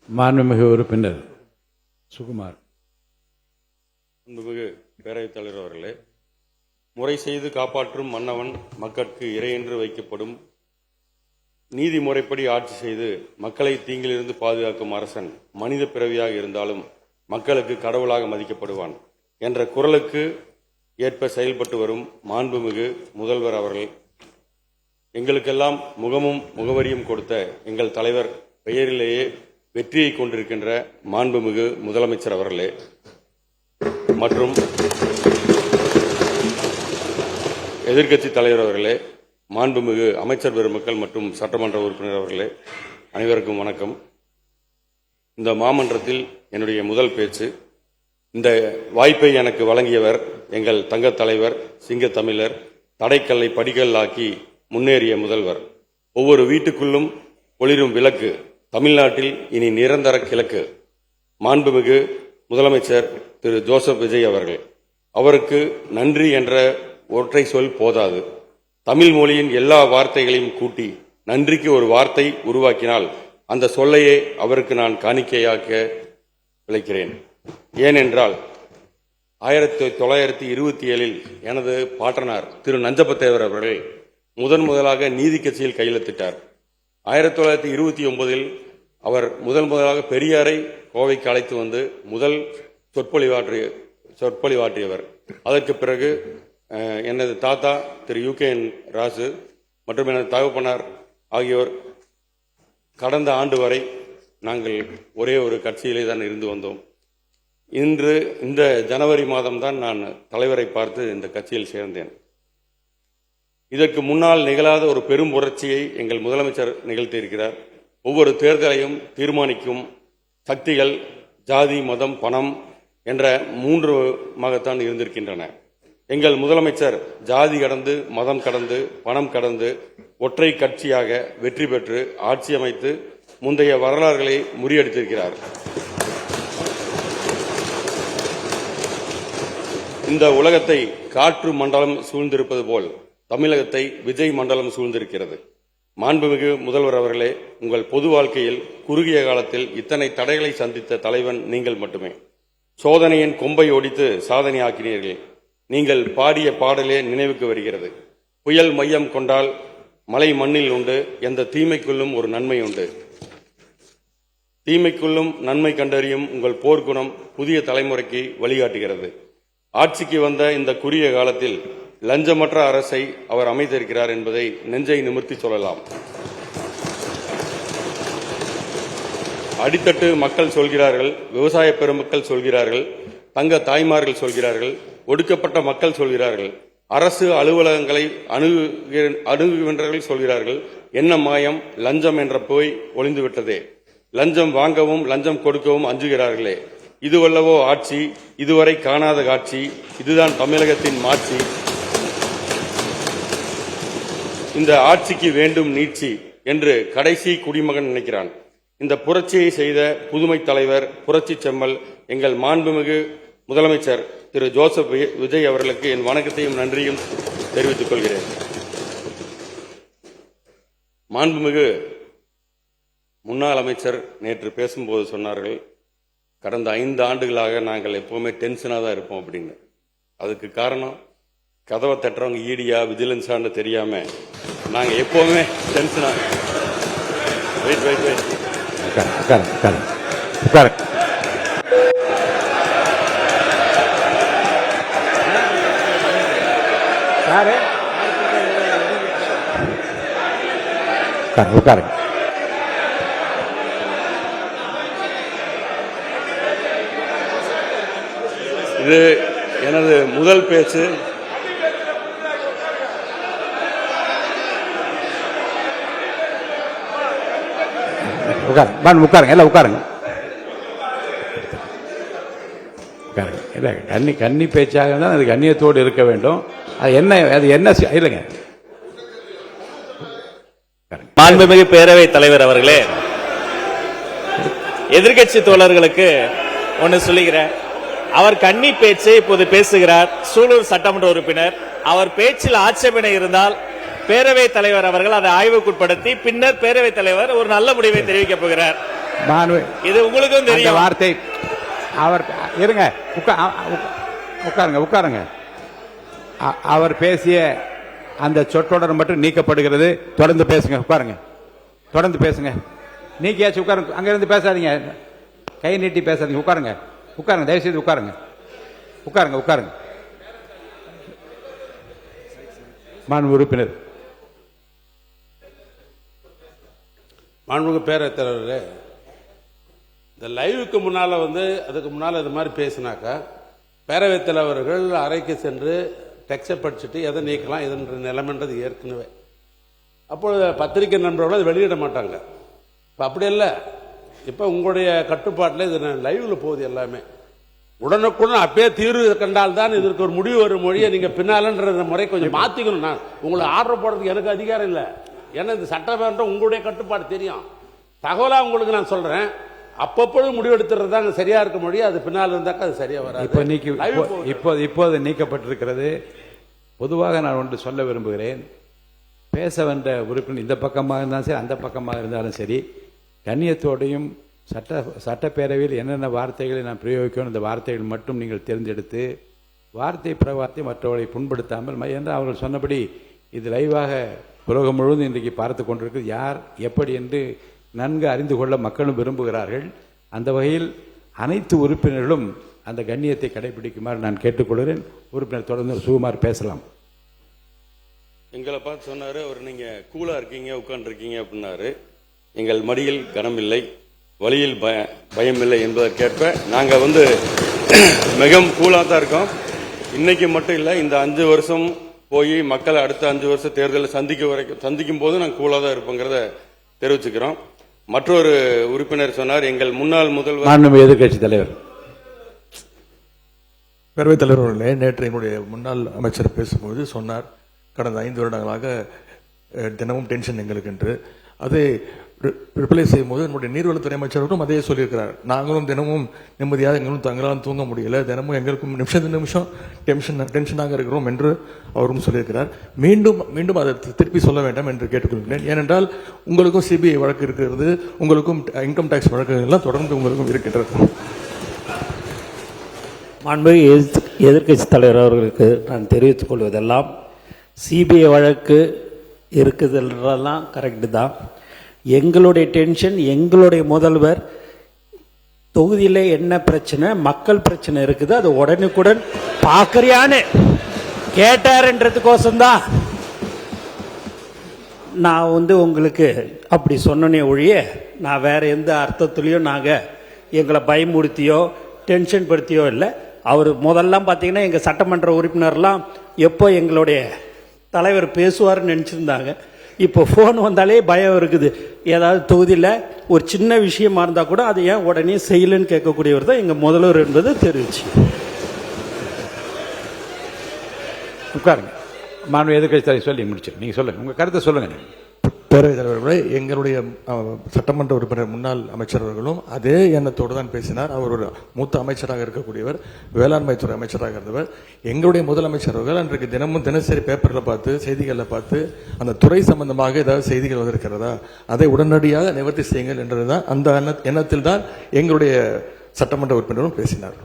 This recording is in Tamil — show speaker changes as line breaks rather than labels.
மாண்புமிகு உறுப்பினர் சுகுமார்.
மாண்புமிகு பேரவைத் தலைவர் அவர்களே, முறை செய்து காப்பாற்றும் மன்னவன் மக்கட்கு இறை என்று வைக்கப்படும். நீதி முறைப்படி ஆட்சி செய்து மக்களை தீங்கிலிருந்து பாதுகாக்கும் அரசன் மனித பிறவியாக இருந்தாலும் மக்களுக்கு கடவுளாக மதிக்கப்படுவான் என்ற குரலுக்கு ஏற்ப செயல்பட்டு வரும் மாண்புமிகு முதல்வர் அவர்கள், எங்களுக்கெல்லாம் முகமும் முகவரியும் கொடுத்த எங்கள் தலைவர் பெயரிலேயே வெற்றியை கொண்டிருக்கின்ற மாண்புமிகு முதலமைச்சர் அவர்களே மற்றும் எதிர்க்கட்சி தலைவர் அவர்களே, மாண்புமிகு அமைச்சர் பெருமக்கள் மற்றும் சட்டமன்ற உறுப்பினர் அவர்களே, அனைவருக்கும் வணக்கம். இந்த மாமன்றத்தில் என்னுடைய முதல் பேச்சு. இந்த வாய்ப்பை எனக்கு வழங்கியவர் எங்கள் தங்கத் தலைவர், சிங்க தமிழர், தடைக்கல்லை படிக்கல்லாக்கி முன்னேறிய முதல்வர், ஒவ்வொரு வீட்டுக்குள்ளும் ஒளிரும் விளக்கு, தமிழ்நாட்டில் இனி நிரந்தர கிழக்கு, மாண்புமிகு முதலமைச்சர் திரு ஜோசப் விஜய் அவர்கள். அவருக்கு நன்றி என்ற ஒற்றை சொல் போதாது. தமிழ் மொழியின் எல்லா வார்த்தைகளையும் கூட்டி நன்றிக்கு ஒரு வார்த்தை உருவாக்கினால் அந்த சொல்லையே அவருக்கு நான் காணிக்கையாக்க விளைக்கிறேன். ஏனென்றால் 1927 எனது பாட்டனார் திரு நஞ்சப்பத்தேவர் அவர்கள் முதலாக நீதி கட்சியில் கையெழுத்திட்டார். 1929 அவர் முதலாக பெரியாரை கோவைக்கு அழைத்து வந்து முதல் சொற்பொழிவாற்றியவர். அதற்கு பிறகு எனது தாத்தா திரு UK ராசு மற்றும் எனது தகப்பனார் ஆகியோர் கடந்த ஆண்டு வரை நாங்கள் ஒரே ஒரு கட்சியிலே தான் இருந்து வந்தோம். இன்று இந்த ஜனவரி மாதம்தான் நான் தலைவரை பார்த்து இந்த கட்சியில் சேர்ந்தேன். இதற்கு முன்னால் நிகழாத ஒரு பெரும் புரட்சியை எங்கள் முதலமைச்சர் நிகழ்த்தியிருக்கிறார். ஒவ்வொரு தேர்தலையும் தீர்மானிக்கும் சக்திகள் ஜாதி, மதம், பணம் என்ற 3 இருந்திருக்கின்றன. எங்கள் முதலமைச்சர் ஜாதி கடந்து, மதம் கடந்து, பணம் கடந்து ஒற்றை கட்சியாக வெற்றி பெற்று ஆட்சி அமைத்து முந்தைய வரலாறுகளை முறியடித்திருக்கிறார். இந்த உலகத்தை காற்று மண்டலம் சூழ்ந்திருப்பது போல் தமிழகத்தை விஜய் மண்டலம் சூழ்ந்திருக்கிறது. மாண்புமிகு முதல்வர் அவர்களே, உங்கள் பொது வாழ்க்கையில் குறுகிய காலத்தில் இத்தனை தடைகளை சந்தித்த தலைவன் நீங்கள் மட்டுமே. சோதனையின் கொம்பை ஒடித்து சாதனை ஆக்கினீர்கள். நீங்கள் பாடிய பாடலே நினைவுக்கு வருகிறது. புயல் மையம் கொண்டால் மலை மண்ணில் உண்டு, எந்த தீமைக்குள்ளும் ஒரு நன்மை உண்டு. தீமைக்குள்ளும் நன்மை கண்டறியும் உங்கள் போர்க்குணம் புதிய தலைமுறைக்கு வழிகாட்டுகிறது. ஆட்சிக்கு வந்த இந்த குறுகிய காலத்தில் லஞ்சமற்ற அரசை அவர் அமைத்திருக்கிறார் என்பதை நெஞ்சை நிமிர்த்தி சொல்லலாம். அடித்தட்டு மக்கள் சொல்கிறார்கள், விவசாய பெருமக்கள் சொல்கிறார்கள், தங்க தாய்மார்கள் சொல்கிறார்கள், ஒடுக்கப்பட்ட மக்கள் சொல்கிறார்கள், அரசு அலுவலகங்களை அணுகுகின்றவர்கள் சொல்கிறார்கள், என்ன மாயம், லஞ்சம் என்ற போய் ஒளிந்துவிட்டதே. லஞ்சம் வாங்கவும் லஞ்சம் கொடுக்கவும் அஞ்சுகிறார்களே. இதுவல்லவோ ஆட்சி, இதுவரை காணாத காட்சி, இதுதான் தமிழகத்தின் மாட்சி. இந்த ஆட்சிக்கு வேண்டும் நீட்சி என்று கடைசி குடிமகன் நினைக்கிறான். இந்த புரட்சியை செய்த புதுமை தலைவர், புரட்சி செம்மல் எங்கள் மாண்புமிகு முதலமைச்சர் திரு ஜோசப் விஜய் அவர்களுக்கு என் வணக்கத்தையும் நன்றியும் தெரிவித்துக் கொள்கிறேன். மாண்புமிகு முன்னாள் அமைச்சர் நேற்று பேசும்போது சொன்னார்கள், கடந்த 5 ஆண்டுகளாக நாங்கள் எப்பவுமே டென்ஷனாக தான் இருப்போம் அப்படின்னு. அதுக்கு காரணம் கதவை தட்டுறவங்க ஈடியா விஜிலன்ஸான்னு தெரியாம நாங்க எப்பவுமே டென்ஷனா. இது எனது முதல் பேச்சு.
உட்காருங்க, எல்லாம் உட்காருங்க. இல்லை, கன்னி பேச்சாக இருந்தால் அது கண்ணியத்தோடு இருக்க வேண்டும். அது என்ன இல்லைங்க.
மாண்புமிகு பேரவைத் தலைவர் அவர்களே, எதிர்கட்சி தோழர்களுக்கு ஒன்னு சொல்லுகிறேன். அவர் கன்னி பேச்சை இப்போது பேசுகிறார். சூலூர் சட்டமன்ற உறுப்பினர், அவர் பேச்சில் ஆட்சேபனை இருந்தால் பேரவைத் தலைவர் அவர்கள் அதை ஆய்வுக்குட்படுத்தி பின்னர் பேரவைத் தலைவர் ஒரு நல்ல முடிவை தெரிவிக்கப் போகிறார். இது உங்களுக்கும்
அந்த
தெரியும்.
வார்த்தை அவர் இருங்க, உட்காருங்க. அவர் பேசிய அந்த சொற்றொடர் மட்டும் நீக்கப்படுகிறது. தொடர்ந்து பேசுங்க. உட்காருங்க, தொடர்ந்து பேசுங்க. நீக்கியாச்சு, உட்காருங்க. அங்கிருந்து பேசாதீங்க, கை நீட்டி பேசாதீங்க. உட்காருங்க, தயவுசெய்து உட்காருங்க. மாண்பு உறுப்பினர்.
மாண்புமிகு பேரவைத் தலைவர்களே, இந்த லைவுக்கு முன்னால அதுக்கு முன்னால இது மாதிரி பேசினாக்கா பேரவைத் தலைவர்கள் அறைக்கு சென்று டெக்ஸ்டை படிச்சுட்டு எதை நீக்கலாம் எதன்ற நிலைமைன்றது ஏற்கனவே. அப்பொழுது பத்திரிகை நண்பர்கள் அதை வெளியிட மாட்டாங்க. இப்போ அப்படி இல்லை, இப்போ உங்களுடைய கட்டுப்பாட்டில் இது லைவ்ல போகுது. எல்லாமே உடனுக்குடன் அப்பயே தீர்வு கண்டால் தான் இதற்கு ஒரு முடிவு வரும். மொழியை நீங்க பின்னாலன்ற முறை கொஞ்சம் மாத்திக்கணும். நான் உங்களை ஆர்டர் போடுறதுக்கு எனக்கு அதிகாரம் இல்லை. ஏன்னா இந்த சட்டமன்றம் உங்களுடைய கட்டுப்பாடு தெரியும். தகவலா உங்களுக்கு நான் சொல்றேன். அப்பப்பொழுது முடிவெடுத்துறது தான் சரியா இருக்க முடியும். அது பின்னால் இருந்தாக்கா அது சரியா வராது.
இப்போது நீக்கப்பட்டிருக்கிறது. பொதுவாக நான் ஒன்று சொல்ல விரும்புகிறேன். பேச வந்த உறுப்பினர் இந்த பக்கமாக இருந்தாலும் சரி, அந்த பக்கமாக இருந்தாலும் சரி, கண்ணியத்தோடையும் சட்டப்பேரவையில் என்னென்ன வார்த்தைகளை நான் பிரயோகிக்கணும், இந்த வார்த்தைகள் மட்டும் நீங்கள் தேர்ந்தெடுத்து வார்த்தை பிரவார்த்தை மற்றவர்களை புண்படுத்தாமல், என்று அவர்கள் சொன்னபடி இது லைவாக உலகம் முழுவதும் இன்றைக்கு பார்த்து கொண்டிருக்கிறது. யார் எப்படி என்று நன்கு அறிந்து கொள்ள மக்களும் விரும்புகிறார்கள். அந்த வகையில் அனைத்து உறுப்பினர்களும் அந்த கண்ணியத்தை கடைபிடிக்குமாறு நான் கேட்டுக்கொள்கிறேன். உறுப்பினர் தொடர்ந்து சுகுமார் பேசலாம்.
எங்களை பார்த்து சொன்னாரு அவர், நீங்க கூலா இருக்கீங்க, உட்கார்ந்துருக்கீங்க அப்படின்னாரு. எங்கள் மடியில் கனமில்லை, வழியில் பயமில்லை என்பதற்கேற்ப நாங்க மிகவும் கூலா தான் இருக்கோம். இன்னைக்கு மட்டும் இல்லை, இந்த 5 வருஷம் போய் மக்களை அடுத்த 5 வருஷ தேர்தலை சந்திக்கும் போது நாங்கள் கூலா தான் இருப்போங்கிறத தெரிவிச்சுக்கிறோம். மற்றொரு உறுப்பினர் சொன்னார், எங்கள் முன்னாள் முதல்வர்
எதிர்கட்சி தலைவர்
பேரவைத் தலைவர் அவர்களே, நேற்று என்னுடைய முன்னாள் அமைச்சர் பேசும்போது சொன்னார், கடந்த 5 வருடங்களாக தினமும் டென்ஷன் எங்களுக்கு என்று. அதை ரிப்ளை செய்யும் போது என்னுடைய நீர்வளத்துறை அமைச்சர்களும் அதே சொல்லியிருக்கிறார். நாங்களும் தினமும் நிம்மதியாக எங்களும் தங்களால் தூங்க முடியல, தினமும் எங்களுக்கும் நிமிஷம் டென்ஷனாக இருக்கிறோம் என்று அவரும் சொல்லியிருக்கிறார். மீண்டும் அதை திருப்பி சொல்ல வேண்டாம் என்று கேட்டுக்கொள்கிறேன். ஏனென்றால் உங்களுக்கும் சிபிஐ வழக்கு இருக்கிறது, உங்களுக்கும் இன்கம் டாக்ஸ் வழக்குகள் எல்லாம் தொடர்ந்து உங்களுக்கும் இருக்கின்றது.
மாண்புமிகு எதிர்க்கட்சி தலைவர் அவர்களுக்கு நான் தெரிவித்துக் கொள்வதெல்லாம், சிபிஐ வழக்கு இருக்குதுன்றதெல்லாம் கரெக்டு தான். எங்களுடைய டென்ஷன், எங்களுடைய முதல்வர் தொகுதியில் என்ன பிரச்சனை, மக்கள் பிரச்சனை இருக்குது, அது உடனுக்குடன் பார்க்கறியான்னு கேட்டாருன்றதுக்கோசம்தான் நான் உங்களுக்கு அப்படி சொன்னனே ஒழிய, நான் வேற எந்த அர்த்தத்துலையும் நாங்கள் எங்களை பயமுறுத்தியோ டென்ஷன் படுத்தியோ இல்லை. அவர் முதல்லாம் பார்த்தீங்கன்னா எங்கள் சட்டமன்ற உறுப்பினர்லாம் எப்போ எங்களுடைய தலைவர் பேசுவார்னு நினச்சிருந்தாங்க. இப்போ ஃபோன் வந்தாலே பயம் இருக்குது. ஏதாவது தொகுதியில் ஒரு சின்ன விஷயமா இருந்தால் கூட அதை ஏன் உடனே செய்யலன்னு கேட்கக்கூடியவர் தான் எங்கள் முதல்வர் என்பதை தெரிவிச்சு.
உட்காருங்க. மாண்பு எதிர்க்கட்சி தலைவர் சொல்லி முடிச்சு நீங்கள் சொல்லுங்கள், உங்கள் கருத்தை சொல்லுங்கள்.
பேரவைத் தலைவர்களே, எங்களுடைய சட்டமன்ற உறுப்பினர் முன்னாள் அமைச்சர் அவர்களும் அதே எண்ணத்தோடு தான் பேசினார். அவர் ஒரு மூத்த அமைச்சராக இருக்கக்கூடியவர், வேளாண்மை துறை அமைச்சராக இருந்தவர். எங்களுடைய முதலமைச்சர் அவர்கள் அன்றைக்கு தினசரி பேப்பரில் பார்த்து, செய்திகளில் பார்த்து, அந்த துறை சம்பந்தமாக ஏதாவது செய்திகள் வந்திருக்கிறதா, அதை உடனடியாக நிவர்த்தி செய்யுங்கள் என்றதுதான், அந்த எண்ணத்தில் தான் எங்களுடைய சட்டமன்ற உறுப்பினரும் பேசினார்.